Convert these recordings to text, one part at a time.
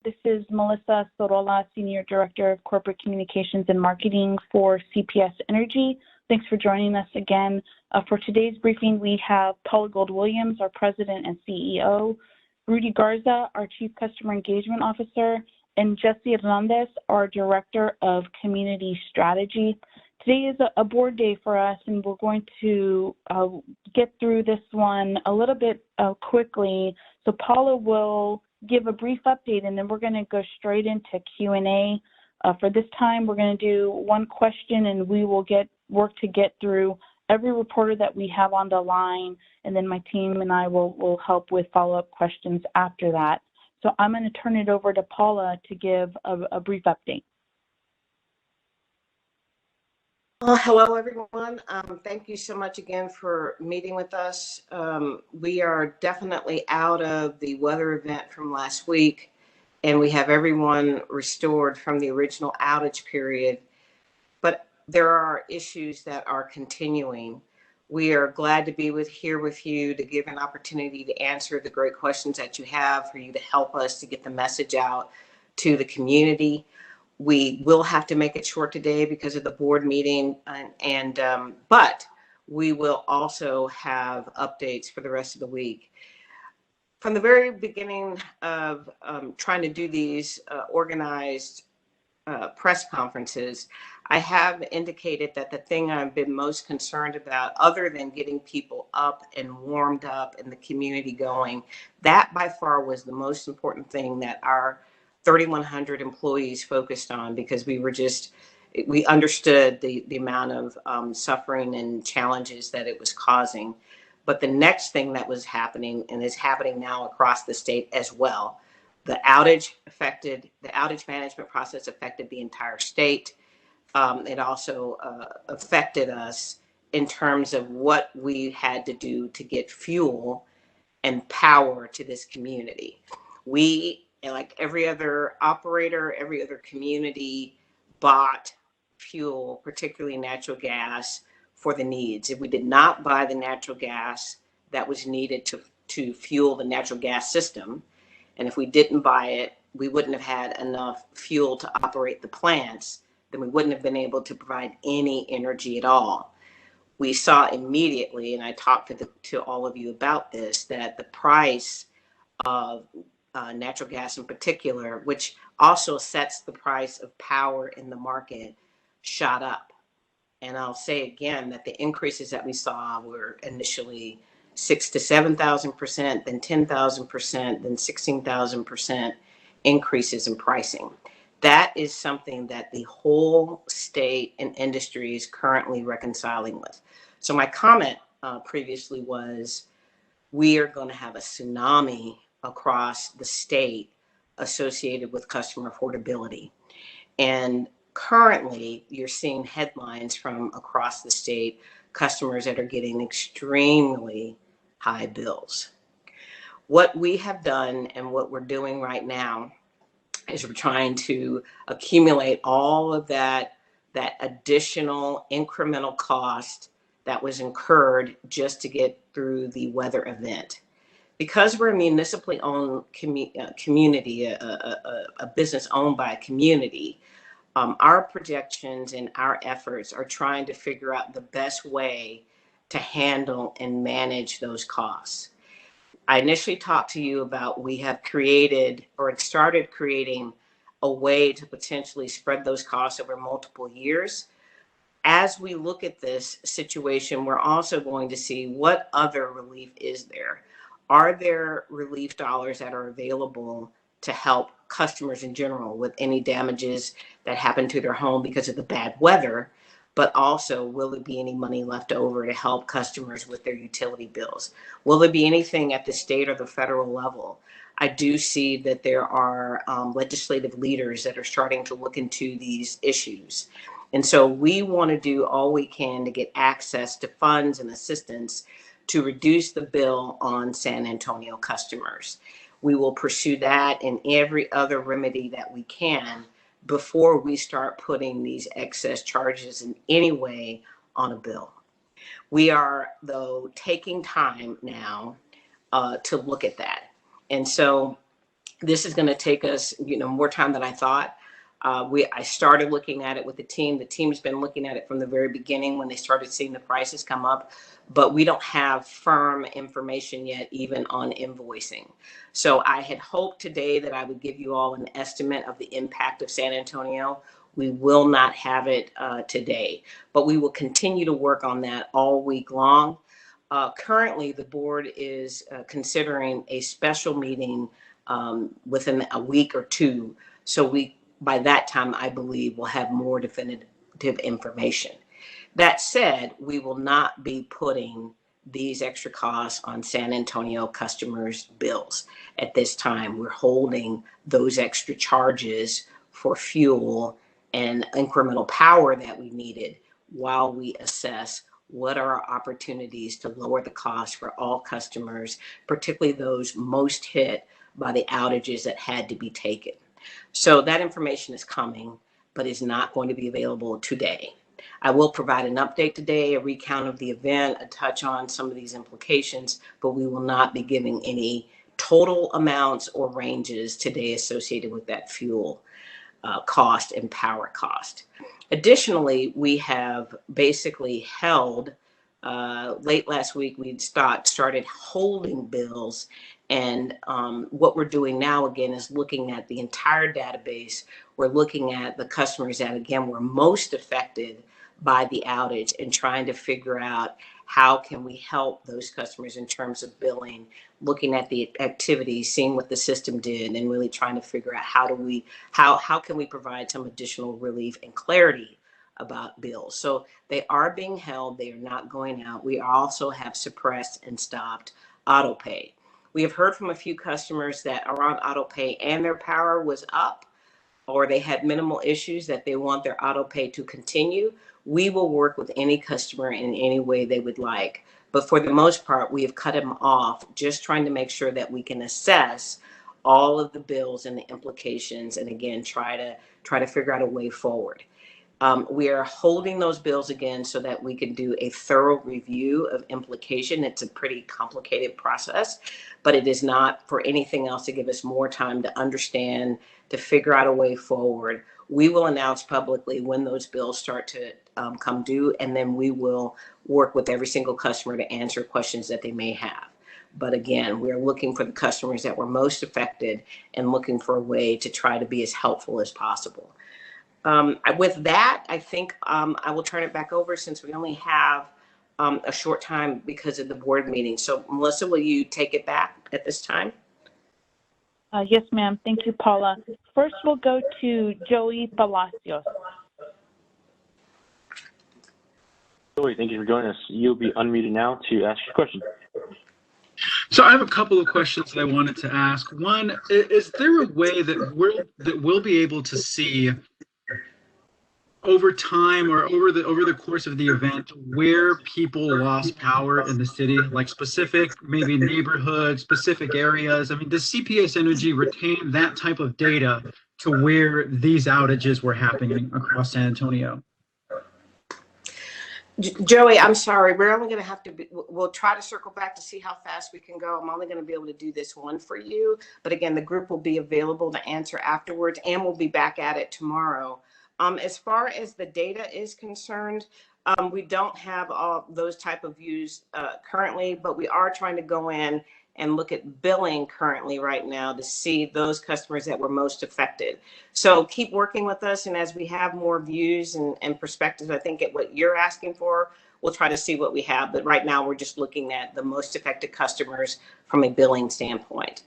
This is Melissa Sorola, Senior Director of Corporate Communications and Marketing for CPS Energy. Thanks for joining us again. For today's briefing, we have Paula Gold-Williams, our President and CEO, Rudy Garza, our Chief Customer Engagement Officer, and Jesse Hernandez, our Director of Community Strategy. Today is a board day for us, and we're going to get through this one a little bit quickly. So Paula will give a brief update, and then we're going to go straight into Q&A. For this time, we're going to do one question, and we will work to get through every reporter that we have on the line, and then my team and I will help with follow-up questions after that. So I'm going to turn it over to Paula to give a brief update. Hello, everyone. Thank you so much again for meeting with us. We are definitely out of the weather event from last week, and we have everyone restored from the original outage period. But there are issues that are continuing. We are glad to be here with you to give an opportunity to answer the great questions that you have, for you to help us to get the message out to the community. We will have to make it short today because of the board meeting, but we will also have updates for the rest of the week. From the very beginning of trying to do these organized press conferences, I have indicated that the thing I've been most concerned about, other than getting people up and warmed up and the community going, that by far was the most important thing that our 3,100 employees focused on, because we understood the amount of suffering and challenges that it was causing. But the next thing that was happening, and is happening now across the state as well, the outage management process affected the entire state. It also affected us in terms of what we had to do to get fuel and power to this community. We, like every other operator, every other community, bought fuel, particularly natural gas, for the needs. If we did not buy the natural gas that was needed to fuel the natural gas system, and if we didn't buy it, we wouldn't have had enough fuel to operate the plants, then we wouldn't have been able to provide any energy at all. We saw immediately, and I talked to all of you about this, that the price of natural gas in particular, which also sets the price of power in the market, shot up. And I'll say again that the increases that we saw were initially 6,000 to 7,000%, then 10,000%, then 16,000% increases in pricing. That is something that the whole state and industry is currently reconciling with. So my comment previously was, we are going to have a tsunami across the state associated with customer affordability. And currently, you're seeing headlines from across the state, customers that are getting extremely high bills. What we have done and what we're doing right now is we're trying to accumulate all of that additional incremental cost that was incurred just to get through the weather event. Because we're a municipally owned community, a business owned by a community, our projections and our efforts are trying to figure out the best way to handle and manage those costs. I initially talked to you about, we have created or started creating a way to potentially spread those costs over multiple years. As we look at this situation, we're also going to see what other relief is there. Are there relief dollars that are available to help customers in general with any damages that happen to their home because of the bad weather? But also, will there be any money left over to help customers with their utility bills? Will there be anything at the state or the federal level? I do see that there are legislative leaders that are starting to look into these issues. And so we want to do all we can to get access to funds and assistance to reduce the bill on San Antonio customers. We will pursue that and every other remedy that we can before we start putting these excess charges in any way on a bill. We are, though, taking time now to look at that. And so This is going to take us, more time than I thought. I started looking at it with the team. The team's been looking at it from the very beginning when they started seeing the prices come up, but we don't have firm information yet, even on invoicing. So I had hoped today that I would give you all an estimate of the impact of San Antonio. We will not have it today, but we will continue to work on that all week long. Currently, the board is considering a special meeting within a week or two. So by that time, I believe we'll have more definitive information. That said, we will not be putting these extra costs on San Antonio customers' bills at this time. We're holding those extra charges for fuel and incremental power that we needed while we assess what are our opportunities to lower the cost for all customers, particularly those most hit by the outages that had to be taken. So that information is coming, but is not going to be available today. I will provide an update today, a recount of the event, a touch on some of these implications, but we will not be giving any total amounts or ranges today associated with that fuel cost and power cost. Additionally, we have basically held, late last week, we started holding bills. And what we're doing now, again, is looking at the entire database. We're looking at the customers that, again, were most affected by the outage and trying to figure out how can we help those customers in terms of billing, looking at the activity, seeing what the system did, and really trying to figure out how can we provide some additional relief and clarity about bills. So they are being held, they are not going out. We also have suppressed and stopped auto pay. We have heard from a few customers that are on auto pay and their power was up, or they had minimal issues that they want their auto pay to continue. We will work with any customer in any way they would like. But for the most part, we have cut them off, just trying to make sure that we can assess all of the bills and the implications, and again, try to figure out a way forward. We are holding those bills again so that we can do a thorough review of implication. It's a pretty complicated process, but it is not for anything else to give us more time to understand, to figure out a way forward. We will announce publicly when those bills start to come due, and then we will work with every single customer to answer questions that they may have. But again, we're looking for the customers that were most affected and looking for a way to try to be as helpful as possible. With that, I think I will turn it back over since we only have a short time because of the board meeting. So Melissa, will you take it back at this time? Yes, ma'am. Thank you, Paula. First, we'll go to Joey Palacios. Joey, thank you for joining us. You'll be unmuted now to ask your question. So I have a couple of questions that I wanted to ask. One, is there a way that we'll be able to see over time or over the course of the event where people lost power in the city, like specific maybe neighborhoods, specific areas? I mean, does CPS Energy retain that type of data to where these outages were happening across San Antonio? Joey, I'm sorry. We're only going to have to we'll try to circle back to see how fast we can go. I'm only going to be able to do this one for you. But again, the group will be available to answer afterwards, and we'll be back at it tomorrow. As far as the data is concerned, we don't have all those type of views currently, but we are trying to go in and look at billing currently right now to see those customers that were most affected. So keep working with us, and as we have more views and perspectives, I think at what you're asking for, we'll try to see what we have. But right now we're just looking at the most affected customers from a billing standpoint,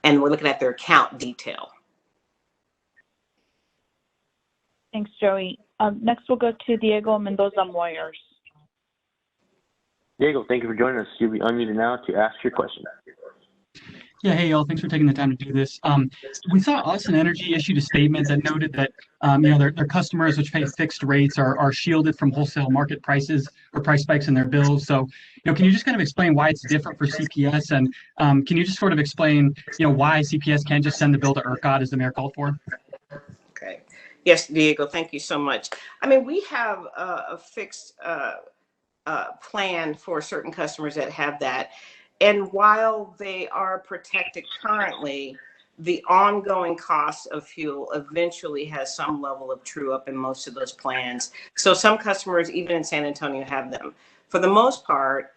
and we're looking at their account detail. Thanks, Joey. Next, we'll go to Diego Mendoza Moyers. Diego, thank you for joining us. You'll be unmuted now to ask your question. Yeah, hey y'all, thanks for taking the time to do this. We saw Austin Energy issued a statement that noted that their customers which pay fixed rates are shielded from wholesale market prices or price spikes in their bills. So, can you just kind of explain why it's different for CPS, and can you just sort of explain, why CPS can't just send the bill to ERCOT as the mayor called for? Okay. Yes, Diego, thank you so much. I mean, we have a fixed plan for certain customers that have that. And while they are protected currently, the ongoing cost of fuel eventually has some level of true up in most of those plans. So some customers, even in San Antonio, have them. For the most part,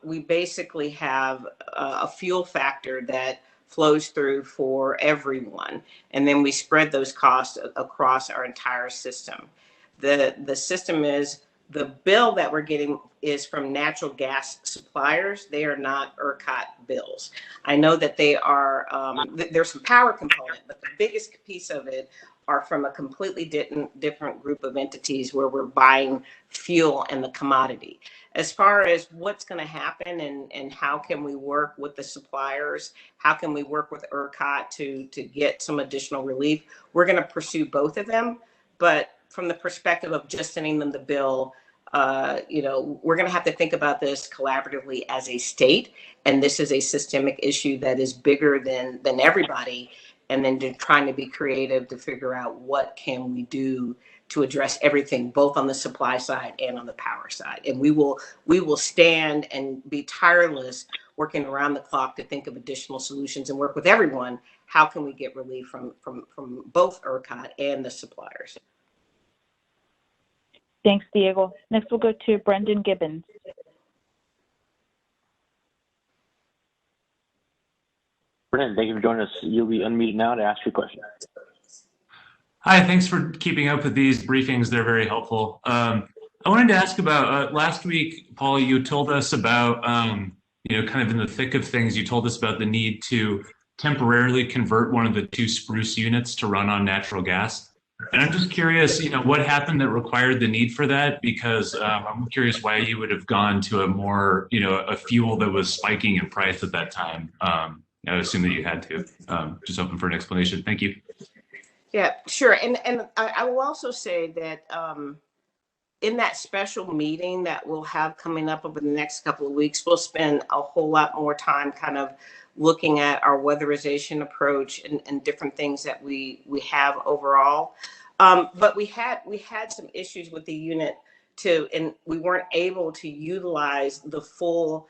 we basically have a fuel factor that flows through for everyone. And then we spread those costs across our entire system. The system is, the bill that we're getting is from natural gas suppliers. They are not ERCOT bills. I know that they are, there's some power component, but the biggest piece of it are from a completely different group of entities where we're buying fuel and the commodity. As far as what's going to happen and how can we work with the suppliers, how can we work with ERCOT to get some additional relief, we're going to pursue both of them. But from the perspective of just sending them the bill, we're going to have to think about this collaboratively as a state, and this is a systemic issue that is bigger than everybody. And then trying to be creative to figure out what can we do to address everything, both on the supply side and on the power side. And we will stand and be tireless, working around the clock to think of additional solutions and work with everyone. How can we get relief from both ERCOT and the suppliers? Thanks, Diego. Next, we'll go to Brendan Gibbons. Brendan, thank you for joining us. You'll be unmuted now to ask your question. Hi, thanks for keeping up with these briefings. They're very helpful. I wanted to ask about last week, Paul, you told us about, kind of in the thick of things, you told us about the need to temporarily convert one of the 2 Spruce units to run on natural gas. And I'm just curious, what happened that required the need for that? Because I'm curious why you would have gone to a more, a fuel that was spiking in price at that time. I assume that you had to. Just hoping for an explanation. Thank you. Yeah, sure. And I will also say that in that special meeting that we'll have coming up over the next couple of weeks, we'll spend a whole lot more time kind of looking at our weatherization approach and different things that we have overall. But we had some issues with the unit too, and we weren't able to utilize the full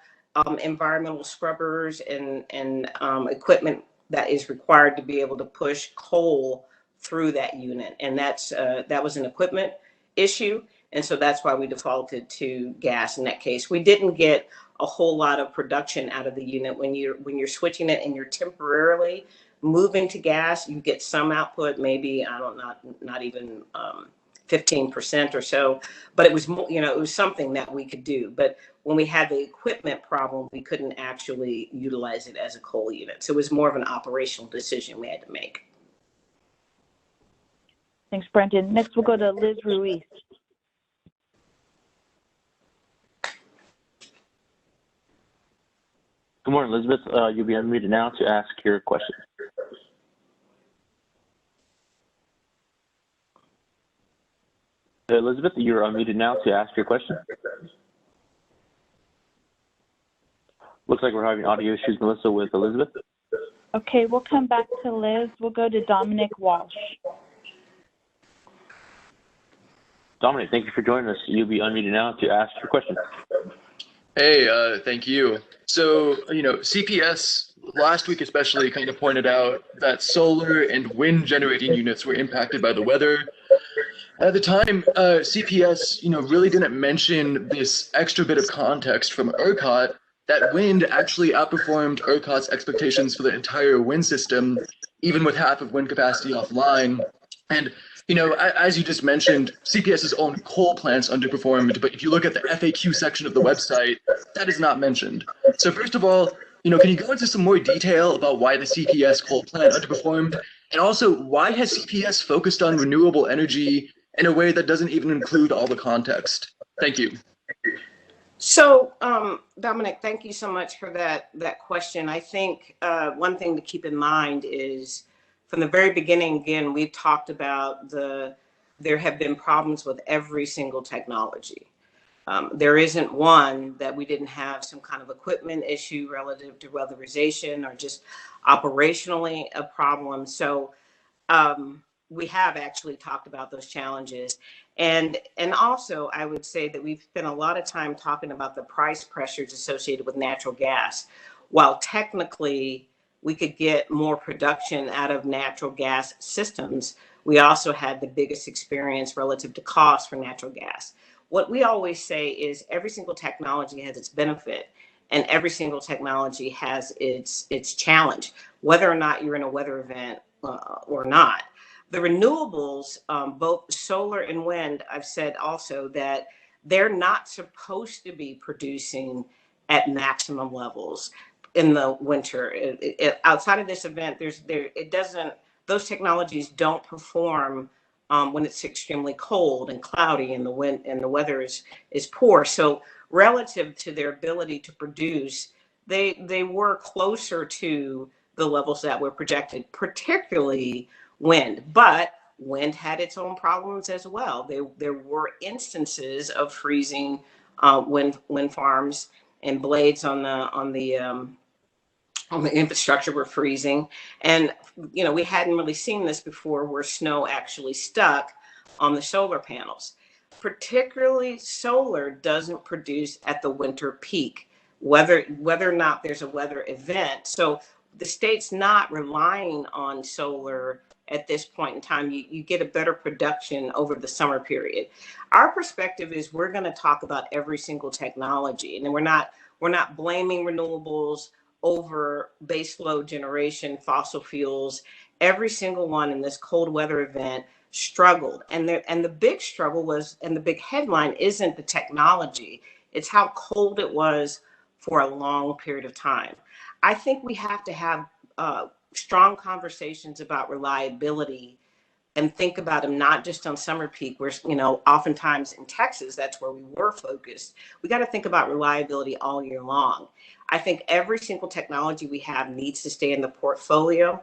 environmental scrubbers and equipment that is required to be able to push coal through that unit. And that was an equipment issue. And so that's why we defaulted to gas in that case. We didn't get a whole lot of production out of the unit. When you're switching it and you're temporarily moving to gas, you get some output, maybe, not even 15% or so, but it was, it was something that we could do. But when we had the equipment problem, we couldn't actually utilize it as a coal unit. So it was more of an operational decision we had to make. Thanks, Brendan. Next, we'll go to Liz Ruiz. Good morning, Elizabeth. You'll be unmuted now to ask your question. Elizabeth, you're unmuted now to ask your question. Looks like we're having audio issues, Melissa, with Elizabeth. Okay, we'll come back to Liz. We'll go to Dominic Walsh. Dominic, thank you for joining us. You'll be unmuted now to ask your question. Hey, thank you. So, CPS last week especially kind of pointed out that solar and wind generating units were impacted by the weather. At the time, CPS, really didn't mention this extra bit of context from ERCOT that wind actually outperformed ERCOT's expectations for the entire wind system, even with half of wind capacity offline. And as you just mentioned, CPS's own coal plants underperformed, but if you look at the FAQ section of the website, that is not mentioned. So first of all, can you go into some more detail about why the CPS coal plant underperformed? And also, why has CPS focused on renewable energy in a way that doesn't even include all the context? Thank you. So, Dominic, thank you so much for that question. I think one thing to keep in mind is, from the very beginning, again, we talked about there have been problems with every single technology. There isn't one that we didn't have some kind of equipment issue relative to weatherization or just operationally a problem. So we have actually talked about those challenges. And also, I would say that we've spent a lot of time talking about the price pressures associated with natural gas. While technically we could get more production out of natural gas systems, we also had the biggest experience relative to cost for natural gas. What we always say is every single technology has its benefit, and every single technology has its challenge, whether or not you're in a weather event or not. The renewables, both solar and wind, I've said also that they're not supposed to be producing at maximum levels in the winter. Outside of this event, those technologies don't perform when it's extremely cold and cloudy and the wind and the weather is poor. So relative to their ability to produce, they were closer to the levels that were projected, particularly wind. But wind had its own problems as well. There were instances of freezing wind farms, and blades on the infrastructure were freezing. And we hadn't really seen this before, where snow actually stuck on the solar panels. Particularly solar doesn't produce at the winter peak, whether or not there's a weather event. So the state's not relying on solar at this point in time. You get a better production over the summer period. Our perspective is we're going to talk about every single technology, and we're not blaming renewables over baseload generation, fossil fuels. Every single one in this cold weather event struggled. And the big struggle was, and the big headline isn't the technology, it's how cold it was for a long period of time. I think we have to have strong conversations about reliability and think about them not just on summer peak, where, oftentimes in Texas, that's where we were focused. We got to think about reliability all year long. I think every single technology we have needs to stay in the portfolio,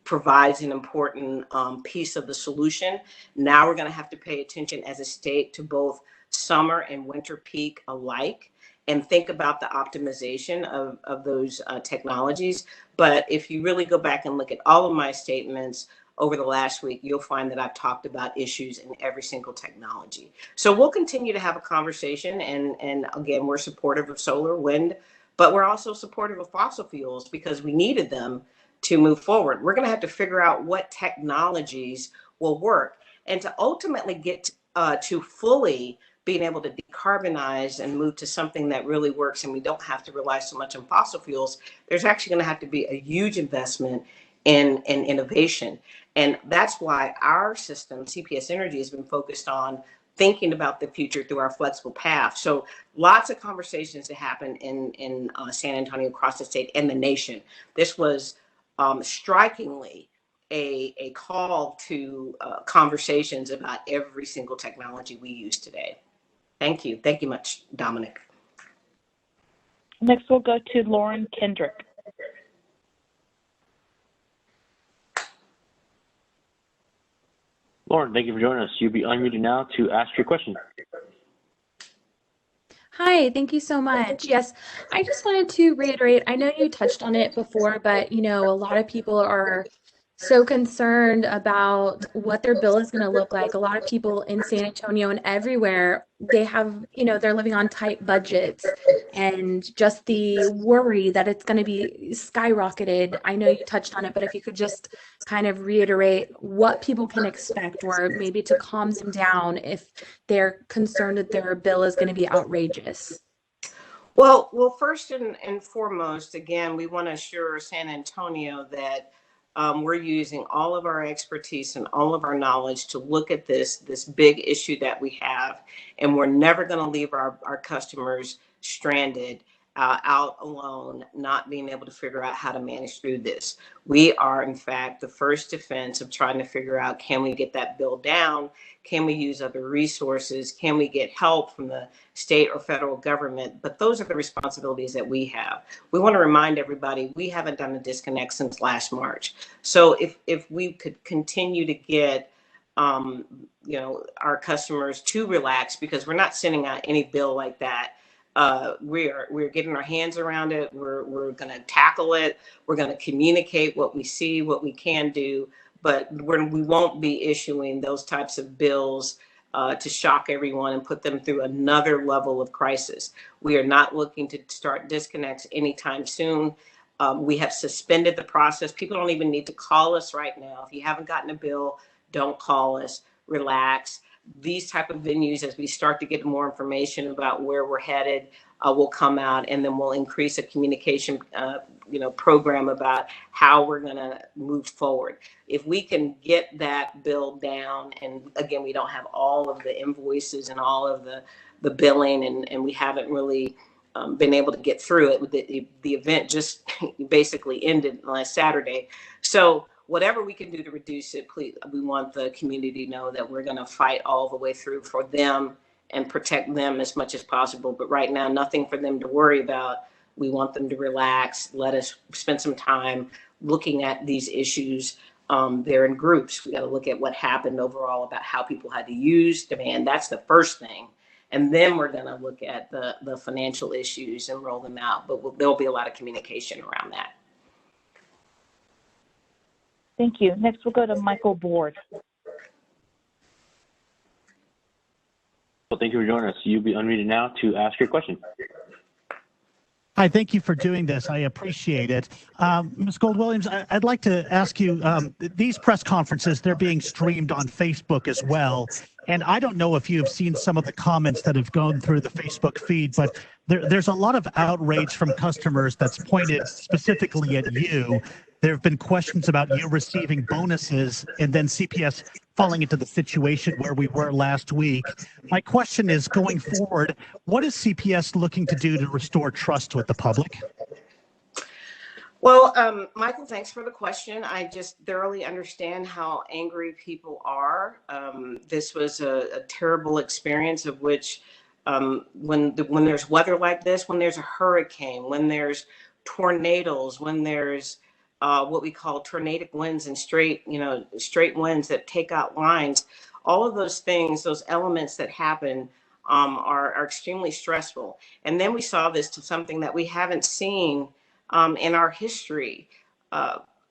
provides an important piece of the solution. Now we're going to have to pay attention as a state to both summer and winter peak alike, and think about the optimization of those technologies. But if you really go back and look at all of my statements over the last week, you'll find that I've talked about issues in every single technology. So we'll continue to have a conversation. And again, we're supportive of solar, wind, but we're also supportive of fossil fuels because we needed them to move forward. We're going to have to figure out what technologies will work. And to ultimately get to fully being able to decarbonize and move to something that really works and we don't have to rely so much on fossil fuels, there's actually going to have to be a huge investment in innovation. And that's why our system, CPS Energy, has been focused on thinking about the future through our flexible path. So lots of conversations that happen in San Antonio, across the state and the nation. This was strikingly a call to conversations about every single technology we use today. Thank you. Thank you much, Dominic. Next, we'll go to Lauren Kendrick. Lauren, thank you for joining us. You'll be unmuted now to ask your question. Hi, thank you so much. Yes, I just wanted to reiterate, I know you touched on it before, but a lot of people are so concerned about what their bill is going to look like. A lot of people in San Antonio and everywhere, they have, they're living on tight budgets, and just the worry that it's going to be skyrocketed. I know you touched on it, but if you could just kind of reiterate what people can expect, or maybe to calm them down if they're concerned that their bill is going to be outrageous. Well, first and foremost, again, we want to assure San Antonio that we're using all of our expertise and all of our knowledge to look at this big issue that we have, and we're never going to leave our customers stranded, out alone, not being able to figure out how to manage through this. We are, in fact, the first defense of trying to figure out, can we get that bill down? Can we use other resources? Can we get help from the state or federal government? But those are the responsibilities that we have. We want to remind everybody, we haven't done a disconnect since last March. So if we could continue to get our customers to relax, because we're not sending out any bill like that. We're getting our hands around it. We're going to tackle it. We're going to communicate what we see, what we can do, but we won't be issuing those types of bills to shock everyone and put them through another level of crisis. We are not looking to start disconnects anytime soon. We have suspended the process. People don't even need to call us right now. If you haven't gotten a bill, don't call us. Relax. These type of venues, as we start to get more information about where we're headed, will come out, and then we'll increase a communication program about how we're going to move forward. If we can get that bill down, and again, we don't have all of the invoices and all of the billing, and we haven't really been able to get through it. The event just basically ended last Saturday. So whatever we can do to reduce it, please, we want the community to know that we're going to fight all the way through for them and protect them as much as possible. But right now, nothing for them to worry about. We want them to relax, let us spend some time looking at these issues. They're in groups. We got to look at what happened overall about how people had to use demand. That's the first thing. And then we're going to look at the financial issues and roll them out. But there'll be a lot of communication around that. Thank you. Next, we'll go to Michael Board. Well, thank you for joining us. You'll be unmuted now to ask your question. Hi, thank you for doing this. I appreciate it. Ms. Gold-Williams, I'd like to ask you, these press conferences, they're being streamed on Facebook as well. And I don't know if you've seen some of the comments that have gone through the Facebook feed, but there's a lot of outrage from customers that's pointed specifically at you. There have been questions about you receiving bonuses and then CPS falling into the situation where we were last week. My question is, going forward, what is CPS looking to do to restore trust with the public? Well, Michael, thanks for the question. I just thoroughly understand how angry people are. This was a terrible experience of which when there's weather like this, when there's a hurricane, when there's tornadoes, when there's what we call tornadic winds and straight winds that take out lines, all of those things, those elements that happen are extremely stressful. And then we saw this to something that we haven't seen in our history,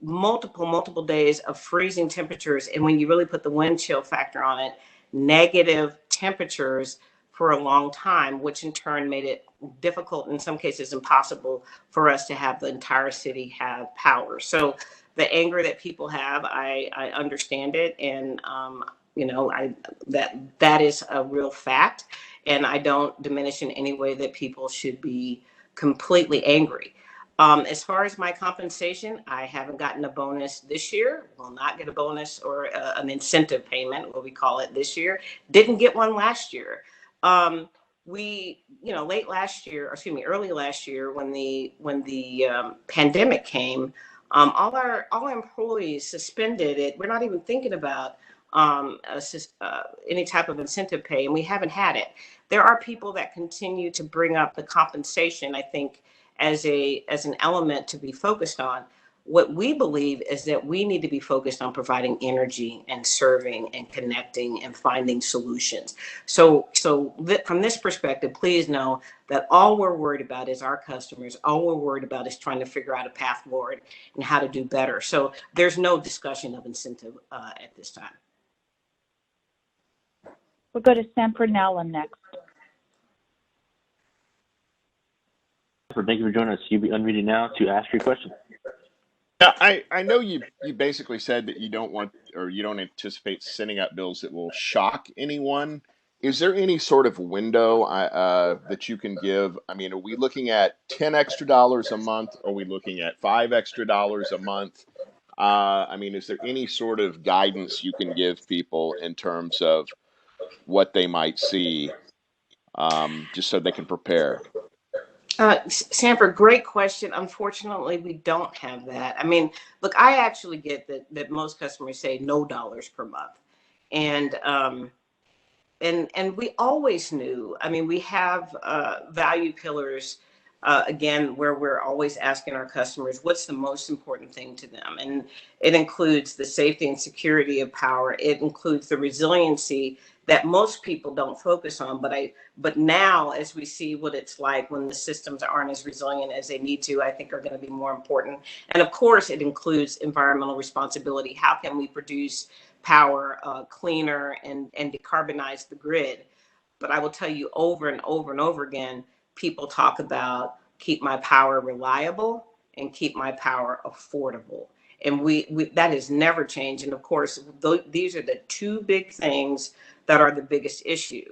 multiple days of freezing temperatures. And when you really put the wind chill factor on it, negative temperatures for a long time, which in turn made it difficult, in some cases impossible, for us to have the entire city have power. So the anger that people have, I understand it. And, that is a real fact. And I don't diminish in any way that people should be completely angry. As far as my compensation, I haven't gotten a bonus this year. Will not get a bonus or an incentive payment, what we call it, this year. Didn't get one last year. Early last year, when the pandemic came, all our employees suspended it. We're not even thinking about any type of incentive pay, and we haven't had it. There are people that continue to bring up the compensation, I think, as an element to be focused on. What we believe is that we need to be focused on providing energy and serving and connecting and finding solutions. So from this perspective, please know that all we're worried about is our customers. All we're worried about is trying to figure out a path forward and how to do better. So there's no discussion of incentive at this time. We'll go to Sanford Nowlin next. Thank you for joining us. You'll be unmuted now to ask your question. Now, I know you basically said that you don't want, or you don't anticipate sending out bills that will shock anyone. Is there any sort of window that you can give? I mean, are we looking at $10 extra a month? Are we looking at $5 extra a month? I mean, is there any sort of guidance you can give people in terms of what they might see, just so they can prepare? Sanford, great question. Unfortunately, we don't have that. I mean, look, I actually get that most customers say no dollars per month. And we always knew, I mean, we have value pillars, again, where we're always asking our customers, what's the most important thing to them? And it includes the safety and security of power. It includes the resiliency that most people don't focus on. But now, as we see what it's like when the systems aren't as resilient as they need to, I think are going to be more important. And of course, it includes environmental responsibility. How can we produce power cleaner and decarbonize the grid? But I will tell you over and over and over again, people talk about keep my power reliable and keep my power affordable. And we that has never changed. And of course, these are the two big things that are the biggest issue.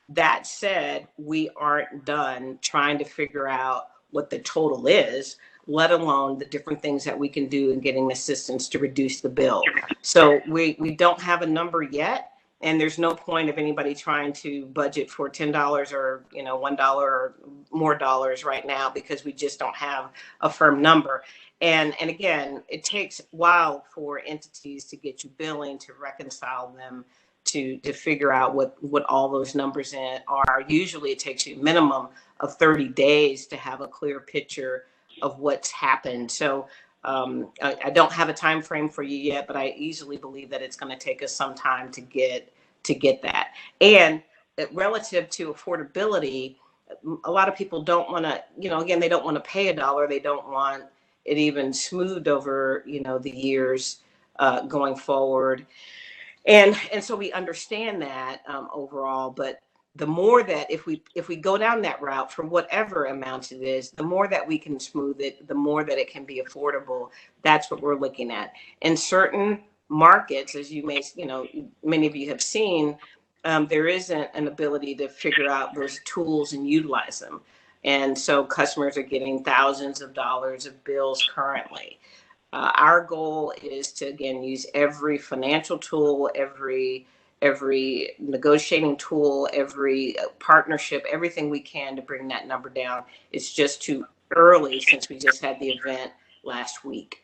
That said, we aren't done trying to figure out what the total is, let alone the different things that we can do in getting assistance to reduce the bill. So we don't have a number yet. And there's no point of anybody trying to budget for $10 or $1 or more dollars right now, because we just don't have a firm number. And again, it takes a while for entities to get you billing, to reconcile them, to figure out what all those numbers are. Usually it takes you a minimum of 30 days to have a clear picture of what's happened. So I don't have a time frame for you yet, but I easily believe that it's going to take us some time to get that. And relative to affordability, a lot of people don't want to, again, they don't want to pay $1. They don't want it even smoothed over, the years going forward. And so we understand that overall, but the more that if we go down that route for whatever amount it is, the more that we can smooth it, the more that it can be affordable. That's what we're looking at. In certain markets, as you may, many of you have seen, there isn't an ability to figure out those tools and utilize them. And so customers are getting thousands of dollars of bills currently. Our goal is to, again, use every financial tool, every negotiating tool, every partnership, everything we can to bring that number down. It's just too early since we just had the event last week.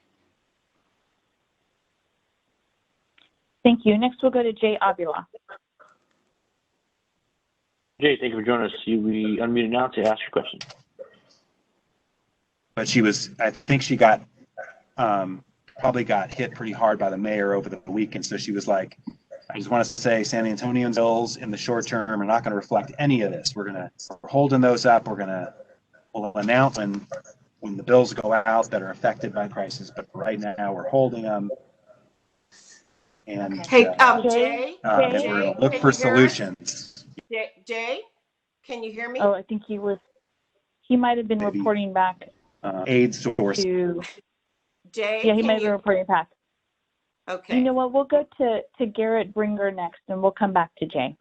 Thank you. Next, we'll go to Jay Avila. Jay, thank you for joining us. You'll be unmuted now to ask your question. But I think she probably got hit pretty hard by the mayor over the week. And so she was like, I just want to say San Antonio bills in the short term are not going to reflect any of this. We're holding those up. We'll announce when the bills go out that are affected by crisis. But right now we're holding them. And Jay, we're going to look for solutions. Jay, can you hear me? Oh, I think he might have been reporting back. Aid source. Jay, yeah, he might be reporting back. Okay. You know what? We'll go to Garrett Bringer next, and we'll come back to Jay.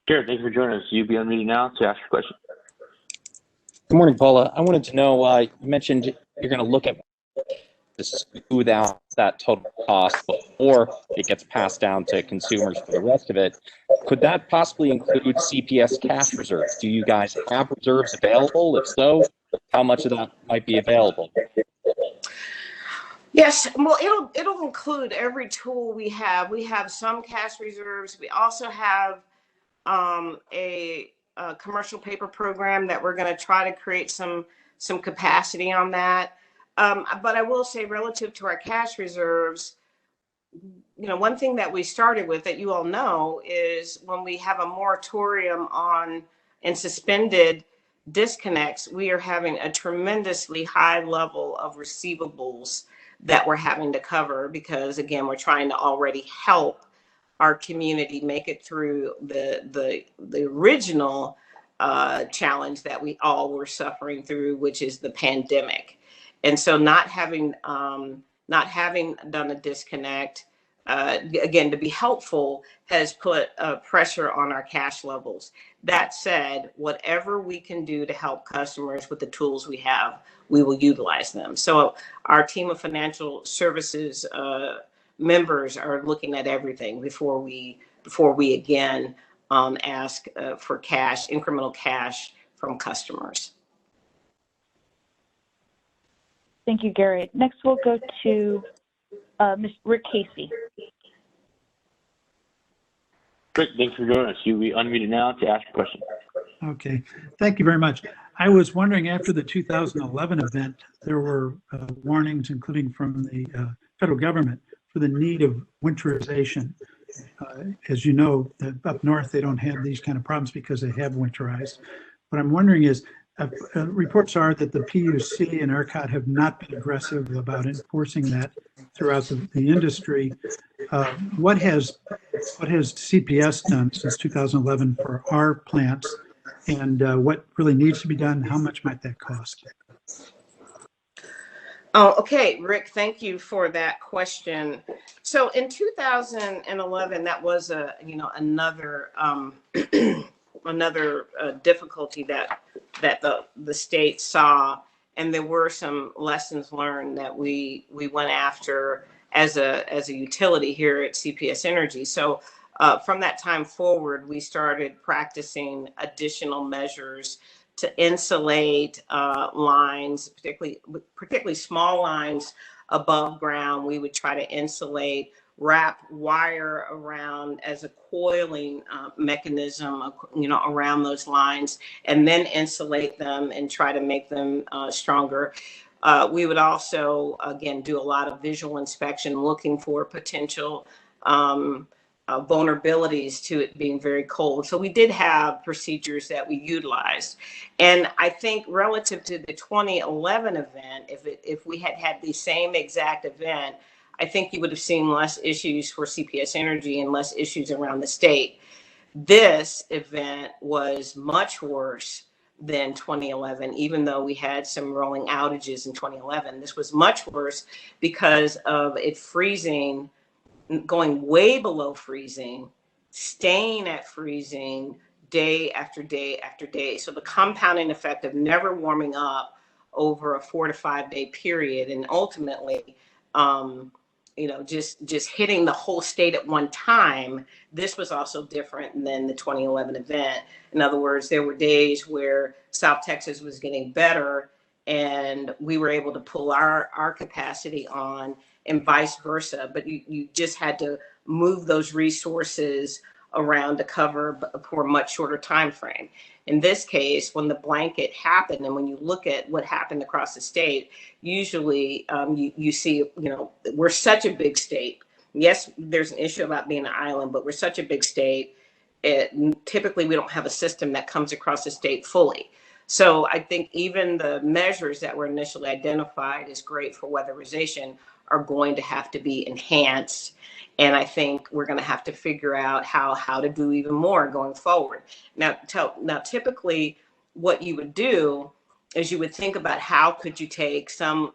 Garrett, thank you for joining us. You'll be unmuted now to ask your question. Good morning, Paula. I wanted to know, you mentioned you're going to look at to smooth out that total cost before it gets passed down to consumers for the rest of it. Could that possibly include CPS cash reserves? Do you guys have reserves available? If so, how much of that might be available? Yes, well, it'll include every tool we have. We have some cash reserves. We also have a commercial paper program that we're going to try to create some capacity on that. But I will say, relative to our cash reserves, one thing that we started with that you all know is when we have a moratorium on and suspended disconnects, we are having a tremendously high level of receivables that we're having to cover because, again, we're trying to already help our community make it through the original challenge that we all were suffering through, which is the pandemic. And so not having done a disconnect, again, to be helpful, has put pressure on our cash levels. That said, whatever we can do to help customers with the tools we have, we will utilize them. So our team of financial services members are looking at everything before we again ask for cash, incremental cash from customers. Thank you, Garrett. Next, we'll go to Mr. Rick Casey. Rick, thanks for joining us. You'll be unmuted now to ask your question. Okay, thank you very much. I was wondering, after the 2011 event, there were warnings, including from the federal government, for the need of winterization. As you know, up north, they don't have these kind of problems because they have winterized. What I'm wondering is, reports are that the PUC and ERCOT have not been aggressive about enforcing that throughout the industry. What has CPS done since 2011 for our plants? and what really needs to be done? How much might that cost? Oh, okay, Rick, thank you for that question. So in 2011, that was another another difficulty that the state saw, and there were some lessons learned that we went after as a utility here at CPS Energy. So from that time forward, we started practicing additional measures to insulate lines, particularly small lines above ground. We would try to insulate, wrap wire around as a coiling mechanism, around those lines, and then insulate them and try to make them stronger. We would also, again, do a lot of visual inspection, looking for potential vulnerabilities to it being very cold. So we did have procedures that we utilized. And I think relative to the 2011 event, if we had had the same exact event, I think you would have seen less issues for CPS Energy and less issues around the state. This event was much worse than 2011, even though we had some rolling outages in 2011. This was much worse because of it freezing, going way below freezing, staying at freezing day after day after day. So the compounding effect of never warming up over a 4 to 5 day period, and ultimately, just hitting the whole state at one time. This was also different than the 2011 event. In other words, there were days where South Texas was getting better and we were able to pull our capacity on, and vice versa. But you just had to move those resources around to cover for a much shorter time frame. In this case, when the blanket happened, and when you look at what happened across the state, usually you see, we're such a big state. Yes, there's an issue about being an island, but we're such a big state. Typically, we don't have a system that comes across the state fully. So I think even the measures that were initially identified as great for weatherization are going to have to be enhanced. And I think we're going to have to figure out how to do even more going forward. Now, typically what you would do is you would think about how could you take some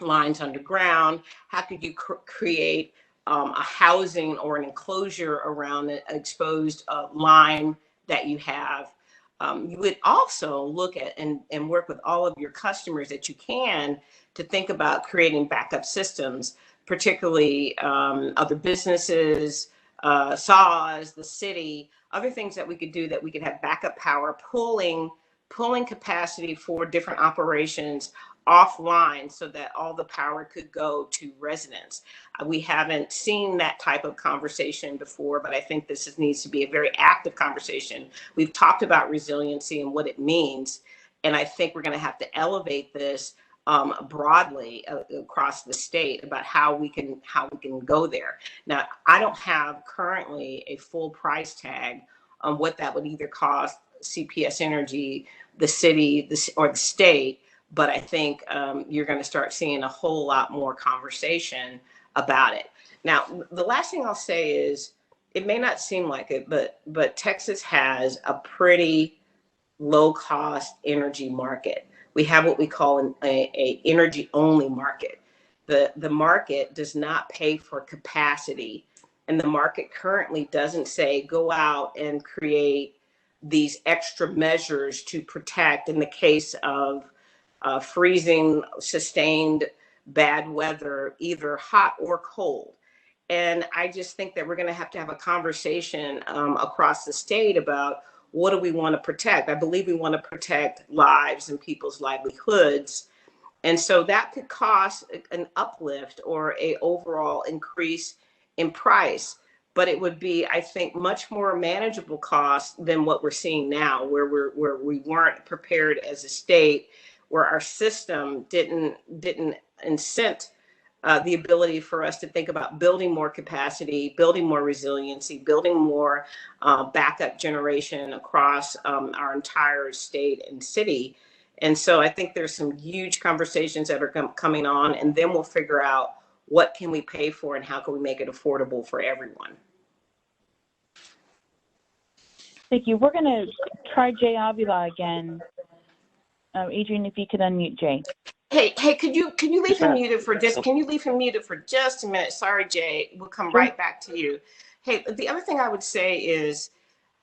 lines underground, how could you create a housing or an enclosure around an exposed line that you have. You would also look at and work with all of your customers that you can to think about creating backup systems, particularly other businesses, SAWs, the city, other things that we could do that we could have backup power, pulling capacity for different operations offline so that all the power could go to residents. We haven't seen that type of conversation before, but I think this needs to be a very active conversation. We've talked about resiliency and what it means, and I think we're going to have to elevate this broadly across the state about how we can go there. Now, I don't have currently a full price tag on what that would either cost CPS Energy, the city, or the state, but I think you're going to start seeing a whole lot more conversation about it. Now, the last thing I'll say is, it may not seem like it, but Texas has a pretty low cost energy market. We have what we call a energy only market. The market does not pay for capacity, and the market currently doesn't say go out and create these extra measures to protect in the case of freezing, sustained bad weather, either hot or cold. And I just think that we're going to have a conversation across the state about what do we want to protect. I believe we want to protect lives and people's livelihoods. And so that could cost an uplift or a overall increase in price, but it would be, I think, much more manageable cost than what we're seeing now, where we weren't prepared as a state, where our system didn't incent the ability for us to think about building more capacity, building more resiliency, building more backup generation across our entire state and city. And so I think there's some huge conversations that are coming on, and then we'll figure out what can we pay for and how can we make it affordable for everyone. Thank you. We're going to try Jay Avila again. Adrian, if you could unmute Jay. Hey, can you leave him muted for just a minute? Sorry, Jay. We'll come right back to you. Hey, the other thing I would say is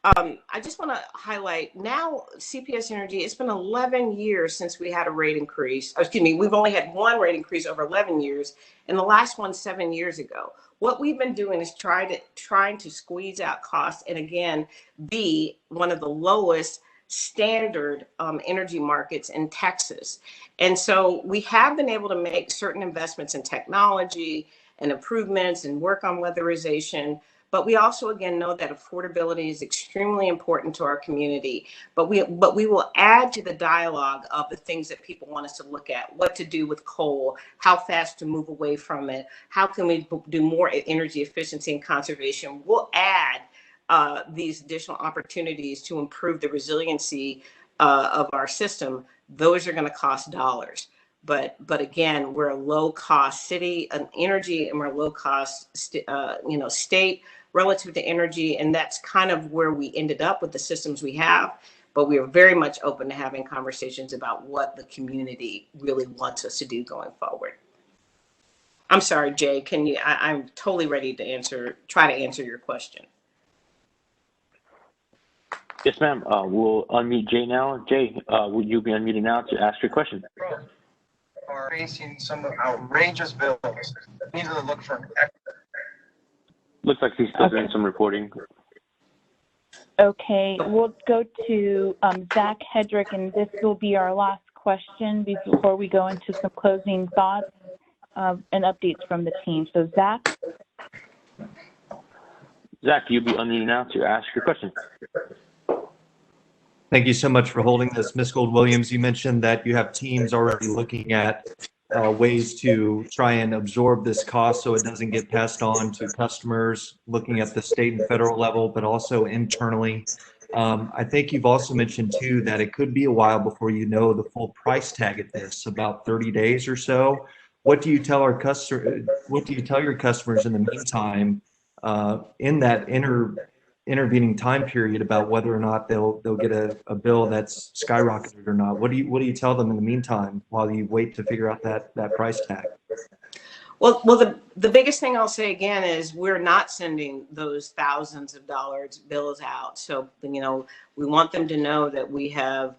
I just want to highlight now CPS Energy, it's been 11 years since we had a rate increase. Excuse me, we've only had one rate increase over 11 years, and the last one 7 years ago. What we've been doing is trying to squeeze out costs and again, be one of the lowest standard energy markets in Texas. And so we have been able to make certain investments in technology and improvements and work on weatherization. But we also, again, know that affordability is extremely important to our community. But we will add to the dialogue of the things that people want us to look at, what to do with coal, how fast to move away from it, how can we do more energy efficiency and conservation. We'll add these additional opportunities to improve the resiliency of our system. Those are going to cost dollars. But again, we're a low-cost city, an energy, and we're a low-cost state relative to energy, and that's kind of where we ended up with the systems we have. But we are very much open to having conversations about what the community really wants us to do going forward. I'm sorry, Jay. Can you? I'm totally ready to try to answer your question. Yes, ma'am. We'll unmute Jay now. Jay, will you be unmuted now to ask your question? Are facing some outrageous bills. Need to look for an expert. Looks like he's still doing some reporting. Okay, we'll go to Zach Hedrick, and this will be our last question before we go into some closing thoughts and updates from the team. So Zach? Zach, you'll be unmuted now to ask your question. Thank you so much for holding this. Ms. Gold-Williams, you mentioned that you have teams already looking at ways to try and absorb this cost so it doesn't get passed on to customers, looking at the state and federal level, but also internally. I think you've also mentioned too that it could be a while before you know the full price tag of this, about 30 days or so. What do you tell our what do you tell your customers in the meantime in that intervening time period about whether or not they'll get a bill that's skyrocketed or not? What do you tell them in the meantime while you wait to figure out that price tag? Well, the biggest thing I'll say again is we're not sending those thousands of dollars bills out. So, we want them to know that we have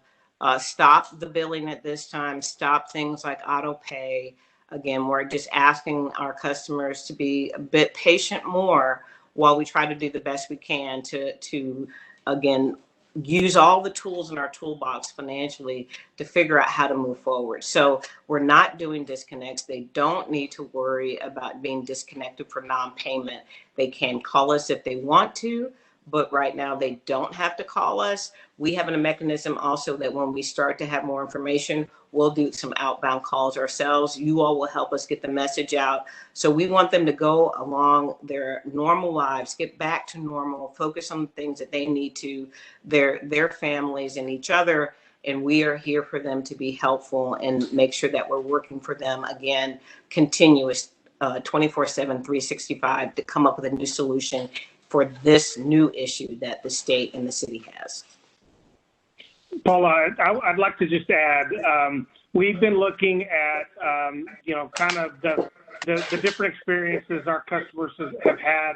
stopped the billing at this time, stopped things like auto pay. Again, we're just asking our customers to be a bit patient more while we try to do the best we can to again, use all the tools in our toolbox financially to figure out how to move forward. So we're not doing disconnects. They don't need to worry about being disconnected for non-payment. They can call us if they want to, but right now they don't have to call us. We have a mechanism also that when we start to have more information, we'll do some outbound calls ourselves. You all will help us get the message out. So we want them to go along their normal lives, get back to normal, focus on the things that they need to, their families and each other. And we are here for them to be helpful and make sure that we're working for them, again, continuous 24/7, 365 to come up with a new solution for this new issue that the state and the city has. Paula, I'd like to just add, we've been looking at, kind of the different experiences our customers have had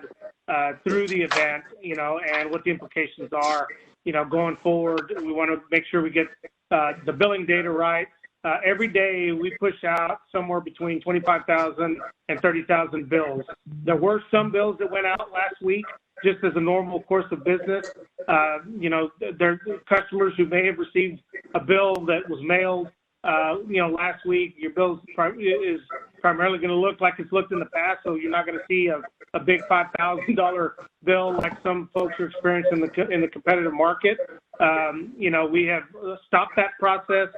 through the event, and what the implications are, going forward. We want to make sure we get the billing data right. Every day we push out somewhere between 25,000 and 30,000 bills. There were some bills that went out last week just as a normal course of business. There are customers who may have received a bill that was mailed, last week. Your bill is primarily going to look like it's looked in the past, so you're not going to see a big $5,000 bill like some folks are experiencing in the competitive market. We have stopped that process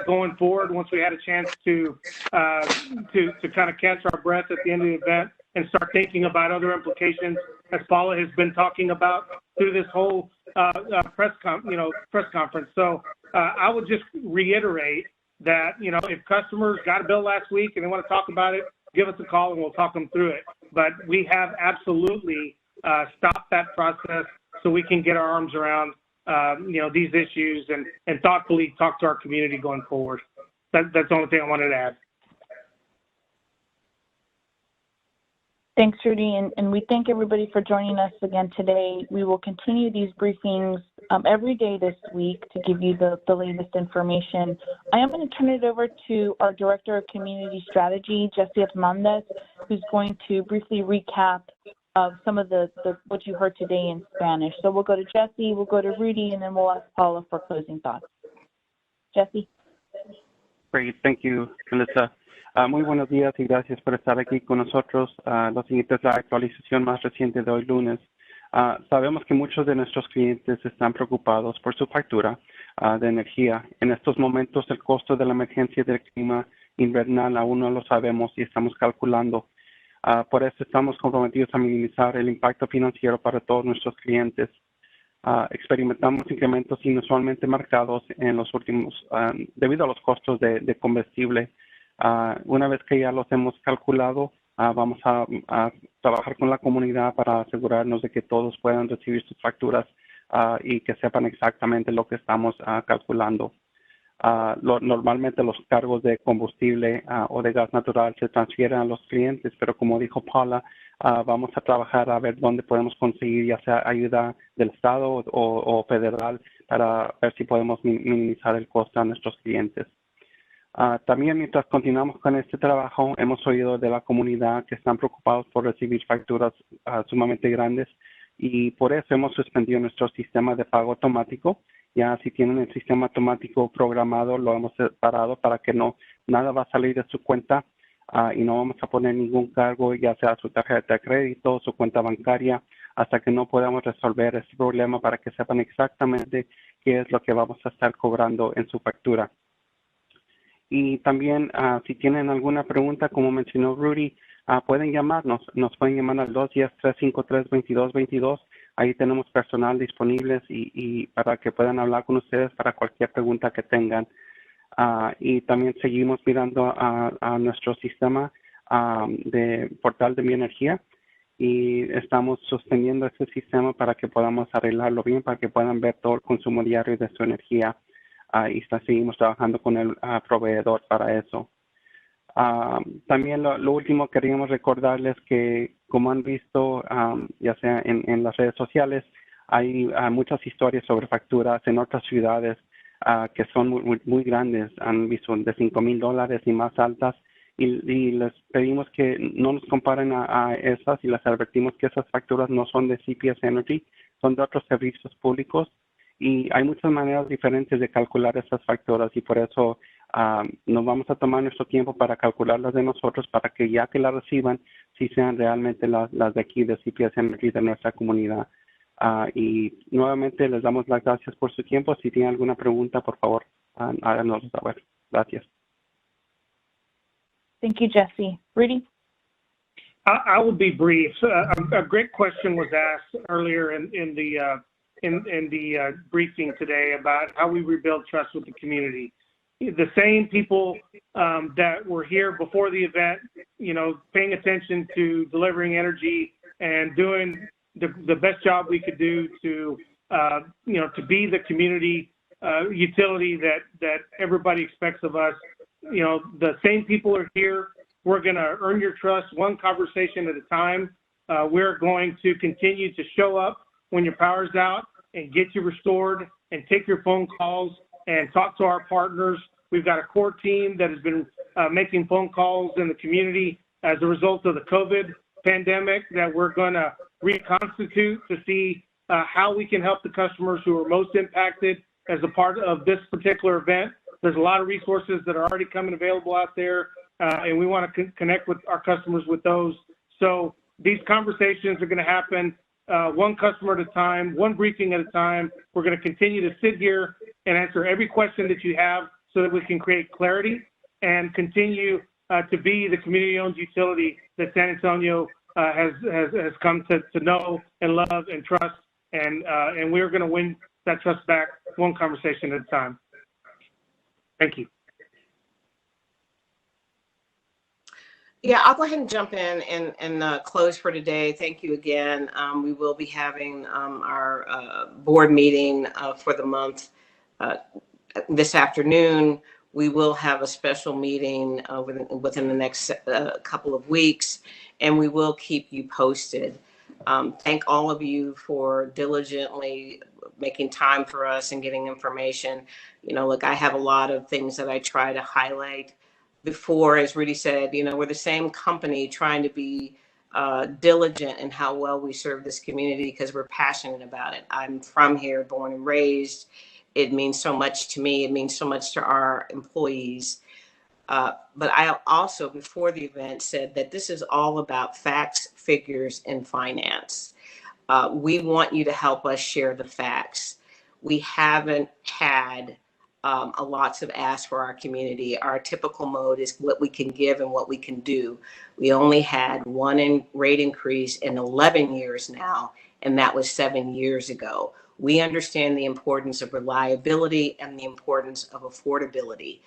going forward once we had a chance to kind of catch our breath at the end of the event and start thinking about other implications, as Paula has been talking about through this whole press conference. So I would just reiterate that, if customers got a bill last week and they want to talk about it, give us a call and we'll talk them through it. But we have absolutely stopped that process so we can get our arms around, these issues and thoughtfully talk to our community going forward. That's the only thing I wanted to add. Thanks, Rudy, and we thank everybody for joining us again today. We will continue these briefings every day this week to give you the latest information. I am going to turn it over to our Director of Community Strategy, Jesse Hernandez, who's going to briefly recap of some of the what you heard today in Spanish. So we'll go to Jesse, we'll go to Rudy, and then we'll ask Paula for closing thoughts. Jesse. Great, thank you, Melissa. Muy buenos días y gracias por estar aquí con nosotros. Lo siguiente es la actualización más reciente de hoy lunes. Sabemos que muchos de nuestros clientes están preocupados por su factura de energía. En estos momentos el costo de la emergencia del clima invernal aún no lo sabemos y estamos calculando. Por eso estamos comprometidos a minimizar el impacto financiero para todos nuestros clientes. Experimentamos incrementos inusualmente marcados en los últimos, debido a los costos de combustible. Una vez que ya los hemos calculado, vamos a trabajar con la comunidad para asegurarnos de que todos puedan recibir sus facturas y que sepan exactamente lo que estamos calculando. Normalmente los cargos de combustible o de gas natural se transfieren a los clientes, pero como dijo Paula, vamos a trabajar a ver dónde podemos conseguir ya sea ayuda del Estado o federal para ver si podemos minimizar el costo a nuestros clientes. También mientras continuamos con este trabajo, hemos oído de la comunidad que están preocupados por recibir facturas sumamente grandes y por eso hemos suspendido nuestro sistema de pago automático. Ya si tienen el sistema automático programado, lo hemos separado para que nada va a salir de su cuenta y no vamos a poner ningún cargo, ya sea su tarjeta de crédito, su cuenta bancaria, hasta que no podamos resolver este problema para que sepan exactamente qué es lo que vamos a estar cobrando en su factura. Y también, si tienen alguna pregunta, como mencionó Rudy, pueden llamarnos. Nos pueden llamar al 210-353-2222. Ahí tenemos personal disponibles y para que puedan hablar con ustedes para cualquier pregunta que tengan. Y también seguimos mirando a nuestro sistema de portal de mi energía y estamos sosteniendo ese sistema para que podamos arreglarlo bien, para que puedan ver todo el consumo diario de su energía. Y seguimos trabajando con el proveedor para eso. También lo último queríamos recordarles que, como han visto, ya sea en las redes sociales, hay muchas historias sobre facturas en otras ciudades que son muy grandes. Han visto de $5,000 y más altas. Y les pedimos que no nos comparen a esas y les advertimos que esas facturas no son de CPS Energy, son de otros servicios públicos. Y hay muchas maneras diferentes de calcular esas facturas y por eso nos vamos a tomar nuestro tiempo para calcularlas de nosotros para que ya que las reciban, sí sean realmente las de aquí de CPS Energy de nuestra comunidad. Y nuevamente les damos las gracias por su tiempo. Si tienen alguna pregunta, por favor, háganos saber. Gracias. Thank you, Jesse. Rudy? I will be brief. A great question was asked earlier in the briefing today about how we rebuild trust with the community. The same people that were here before the event, paying attention to delivering energy and doing the best job we could do to be the community utility that everybody expects of us. The same people are here. We're going to earn your trust one conversation at a time. We're going to continue to show up when your power's out and get you restored and take your phone calls and talk to our partners. We've got a core team that has been making phone calls in the community as a result of the COVID pandemic that we're going to reconstitute to see how we can help the customers who are most impacted as a part of this particular event. There's a lot of resources that are already coming available out there, and we want to connect with our customers with those. So these conversations are going to happen one customer at a time, one briefing at a time. We're going to continue to sit here and answer every question that you have so that we can create clarity and continue to be the community-owned utility that San Antonio has come to know and love and trust. And we're going to win that trust back one conversation at a time. Thank you. Yeah, I'll go ahead and jump in and close for today. Thank you again. We will be having our board meeting for the month this afternoon. We will have a special meeting within the next couple of weeks, and we will keep you posted. Thank all of you for diligently making time for us and getting information. You know, look, I have a lot of things that I try to highlight before, as Rudy said, you know, we're the same company trying to be diligent in how well we serve this community because we're passionate about it. I'm from here, born and raised. It means so much to me. It means so much to our employees. But I also, before the event, said that this is all about facts, figures, and finance. We want you to help us share the facts. We haven't had a lots of asks for our community. Our typical mode is what we can give and what we can do. We only had one rate increase in 11 years now, and that was 7 years ago. We understand the importance of reliability and the importance of affordability,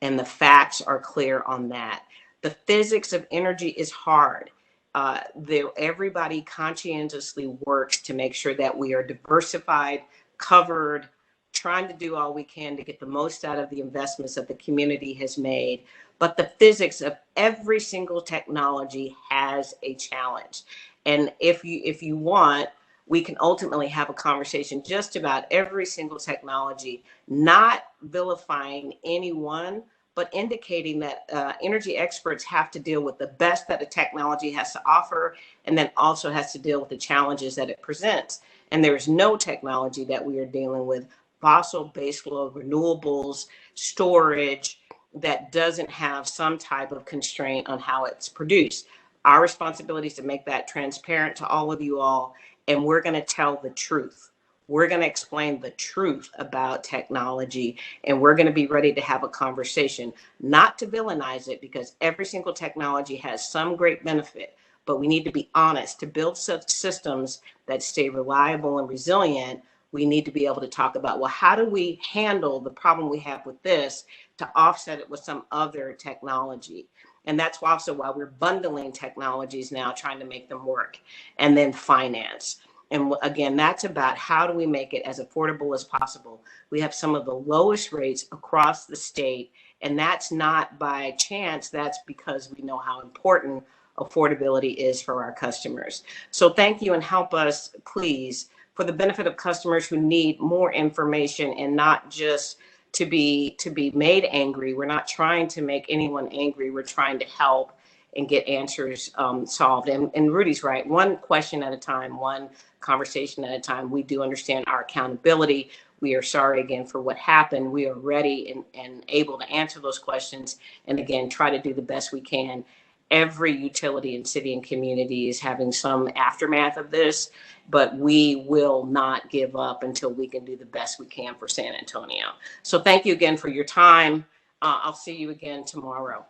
and the facts are clear on that. The physics of energy is hard. Everybody conscientiously works to make sure that we are diversified, covered, trying to do all we can to get the most out of the investments that the community has made. But the physics of every single technology has a challenge. And if you want, we can ultimately have a conversation just about every single technology, not vilifying anyone, but indicating that energy experts have to deal with the best that a technology has to offer, and then also has to deal with the challenges that it presents. And there is no technology that we are dealing with, fossil baseload, renewables, storage, that doesn't have some type of constraint on how it's produced. Our responsibility is to make that transparent to all of you all, and we're going to tell the truth. We're going to explain the truth about technology, and we're going to be ready to have a conversation, not to villainize it, because every single technology has some great benefit, but we need to be honest. To build such systems that stay reliable and resilient, we need to be able to talk about, well, how do we handle the problem we have with this to offset it with some other technology? And that's also why we're bundling technologies now, trying to make them work. And then finance. And again, that's about how do we make it as affordable as possible. We have some of the lowest rates across the state, and that's not by chance. That's because we know how important affordability is for our customers. So thank you, and help us, please, for the benefit of customers who need more information, and not just to be made angry. We're not trying to make anyone angry. We're trying to help and get answers solved. And Rudy's right. One question at a time, one conversation at a time. We do understand our accountability. We are sorry again for what happened. We are ready and able to answer those questions, and again, try to do the best we can. Every utility in city and community is having some aftermath of this, but we will not give up until we can do the best we can for San Antonio. So thank you again for your time. I'll see you again tomorrow.